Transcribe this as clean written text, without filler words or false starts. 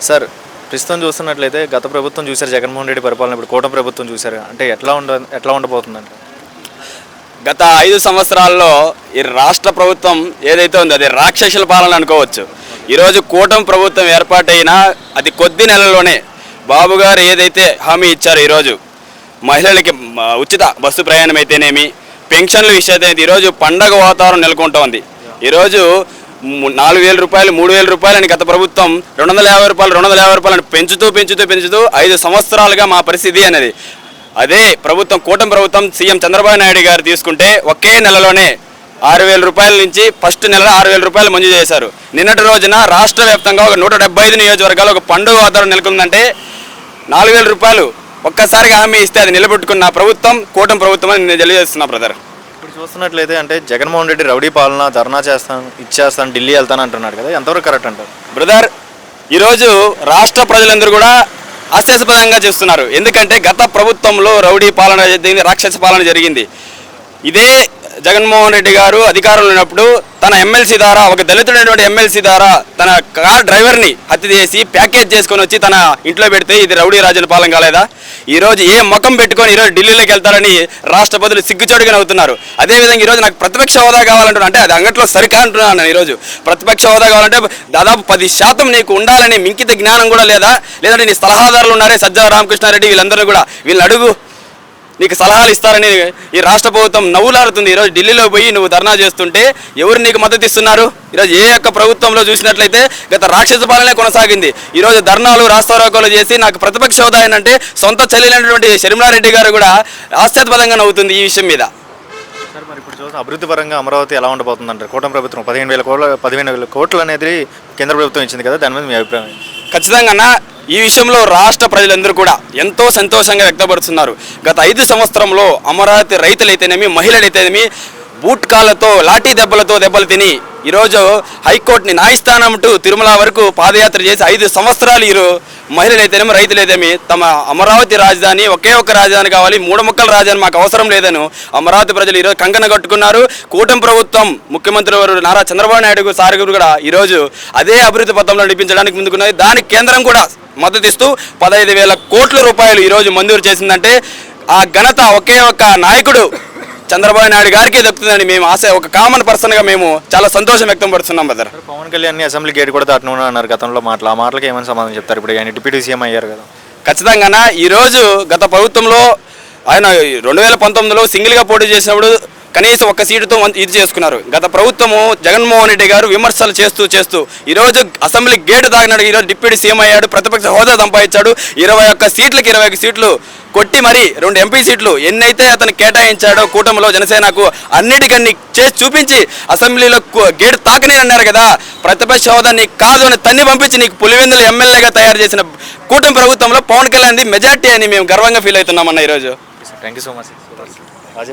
Sir ప్రస్తుతం చూస్తున్నట్లయితే గత ప్రభుత్వం చూశారు, జగన్మోహన్ రెడ్డి పరిపాలన, ఇప్పుడు కూటమి ప్రభుత్వం చూశారు. అంటే ఎట్లా ఉండబోతుందంటే గత 5 సంవత్సరాల్లో ఈ రాష్ట్ర ప్రభుత్వం ఏదైతే ఉందో అది రాక్షసుల పాలన అనుకోవచ్చు. ఈరోజు కూటమి ప్రభుత్వం ఏర్పాటైన అది కొద్ది నెలల్లోనే బాబు గారు ఏదైతే హామీ ఇచ్చారో ఈరోజు మహిళలకి ఉచిత బస్సు ప్రయాణం అయితేనేమి, పెన్షన్ల విషయం ఈరోజు పండగ వాతావరణం నెలకొంటూ ఉంది. ఈరోజు 4,000 రూపాయలు 3,000 రూపాయలని గత ప్రభుత్వం 250 రూపాయలు 250 రూపాయలని పెంచుతూ 5 సంవత్సరాలుగా మా పరిస్థితి అనేది. అదే ప్రభుత్వం కూటమి ప్రభుత్వం సీఎం చంద్రబాబు నాయుడు గారు తీసుకుంటే ఒకే నెలలోనే 6,000 రూపాయల నుంచి ఫస్ట్ నెల 6,000 రూపాయలు మంజూరు చేశారు. నిన్నటి రోజున రాష్ట్ర వ్యాప్తంగా ఒక 175 నియోజకవర్గాలు ఒక పండుగ వాతావరణం నెలకొందంటే 4,000 రూపాయలు ఒక్కసారిగా హామీ ఇస్తే అది నిలబెట్టుకున్న ప్రభుత్వం కూటమి ప్రభుత్వం అని నేను తెలియజేస్తున్నా బ్రదర్. ఇప్పుడు చూస్తున్నట్లయితే అంటే జగన్మోహన్ రెడ్డి రౌడీ పాలన, ధర్నా ఇచ్చేస్తాను, ఢిల్లీ వెళ్తాను అంటున్నాడు కదా, ఎంతవరకు కరెక్ట్ అంటారు బ్రదర్? ఈరోజు రాష్ట్ర ప్రజలందరూ కూడా హాస్యాస్పదంగా చేస్తున్నారు. ఎందుకంటే గత ప్రభుత్వంలో రౌడీ పాలన జరిగింది, రాక్షస పాలన జరిగింది. ఇదే జగన్మోహన్ రెడ్డి గారు అధికారంలో ఉన్నప్పుడు తన ఎమ్మెల్సీ ద్వారా, ఒక దళితుడైనటువంటి ఎమ్మెల్సీ ద్వారా తన కార్ డ్రైవర్ని హత్య చేసి ప్యాకేజ్ చేసుకొని వచ్చి తన ఇంట్లో పెడితే ఇది రౌడీ రాజుల పాలన కాలేదా? ఈరోజు ఏ ముఖం పెట్టుకొని ఈరోజు ఢిల్లీలోకి వెళ్తారని రాష్ట్రపతులు సిగ్గుచోటుగా నవ్వుతున్నారు. అదేవిధంగా ఈరోజు నాకు ప్రతిపక్ష హోదా కావాలంటున్నా అంటే అది అంగట్లో సరికా అంటున్నాను. ఈరోజు ప్రతిపక్ష హోదా కావాలంటే దాదాపు 10% నీకు ఉండాలని మింకిత జ్ఞానం కూడా లేదా? లేదంటే నీ సలహాదారులు ఉన్నారే సజ్జల రామకృష్ణారెడ్డి, వీళ్ళందరూ కూడా వీళ్ళని అడుగు, నీకు సలహాలు ఇస్తారని ఈ రాష్ట్ర ప్రభుత్వం నవ్వులాడుతుంది. ఈరోజు ఢిల్లీలో పోయి నువ్వు ధర్నా చేస్తుంటే ఎవరు నీకు మద్దతు ఇస్తున్నారు? ఈరోజు ఏ యొక్క ప్రభుత్వంలో చూసినట్లయితే గత రాక్షస పాలనే కొనసాగింది. ఈరోజు ధర్నాలు రాస్తారోకోలు చేసి నాకు ప్రతిపక్ష హోదా ఏంటంటే సొంత చెల్లెలైనటువంటి షర్మిలారెడ్డి గారు కూడా హాస్యాస్పదంగా నవ్వుతుంది ఈ విషయం మీద. సార్ మరి ఇప్పుడు చూసిన అభివృద్ధి పరంగా అమరావతి ఎలా ఉండబోతుంది అంటారు? కూటమి ప్రభుత్వం 15,000 కోట్లు అనేది కేంద్ర ప్రభుత్వం ఇచ్చింది కదా, దాని మీద మీ అభిప్రాయం? ఖచ్చితంగా ఈ విషయంలో రాష్ట్ర ప్రజలందరూ కూడా ఎంతో సంతోషంగా వ్యక్తపరుస్తున్నారు. గత 5 సంవత్సరంలో అమరావతి రైతులైతేనేమి, మహిళలైతేనేమి బూట్ కాళ్ళతో లాఠీ దెబ్బలతో దెబ్బలు తిని ఈరోజు హైకోర్టుని న్యాయస్థానం టు తిరుమల వరకు పాదయాత్ర చేసి 5 సంవత్సరాలు మహిళలైతేనేమి రైతులైతేమి తమ అమరావతి రాజధాని ఒకే ఒక్క రాజధాని కావాలి, 3 ముక్కల రాజధాని మాకు అవసరం లేదని అమరావతి ప్రజలు ఈరోజు కంకణ కట్టుకున్నారు. కూటమి ప్రభుత్వం ముఖ్యమంత్రి వారు నారా చంద్రబాబు నాయుడు సార్ కూడా ఈరోజు అదే అభివృద్ధి పథంలో నడిపించడానికి ముందుకున్నది. దానికి కేంద్రం కూడా మద్దతిస్తూ 15,000 కోట్ల రూపాయలు ఈరోజు మంజూరు చేసిందంటే ఆ ఘనత ఒకే ఒక్క నాయకుడు చంద్రబాబు నాయుడు గారికి దక్కుతుందని మేము ఒక కామన్ పర్సన్గా మేము చాలా సంతోషం వ్యక్తం పడుతున్నాం brother. Pawan Kalyan assembly gate కూడా దాటను అన్నారు గతంలో ఆ మాటలకు ఏమైనా సమాధానం చెప్తారు? ఇప్పుడు ఆయన డిప్యూటీ సీఎం అయ్యారు కదా. ఖచ్చితంగా ఈరోజు గత ప్రభుత్వంలో ఆయన 2019లో సింగిల్గా పోటీ చేసినప్పుడు కనీసం 1 సీటుతో ఇది చేసుకున్నారు. గత ప్రభుత్వము జగన్మోహన్ రెడ్డి గారు విమర్శలు చేస్తూ ఈరోజు అసెంబ్లీ గేటు దాగినాడు. ఈరోజు డిప్యూటీ సీఎం అయ్యాడు, ప్రతిపక్ష హోదా సంపాదించాడు. 21 సీట్లకి 21 సీట్లు కొట్టి మరి 2 ఎంపీ సీట్లు ఎన్నైతే అతను కేటాయించాడో కూటమిలో జనసేనకు అన్నిటికన్నీ చేసి చూపించి అసెంబ్లీలో గేటు తాకనే అన్నారు కదా. ప్రతిపక్ష హోదా నీకు కాదు అని తన్ని పంపించి నీకు పులివెందుల ఎమ్మెల్యేగా తయారు చేసిన కూటమి ప్రభుత్వంలో పవన్ కళ్యాణ్ మెజార్టీ అని మేము గర్వంగా ఫీల్ అవుతున్నామన్న ఈరోజు. Thank you so much.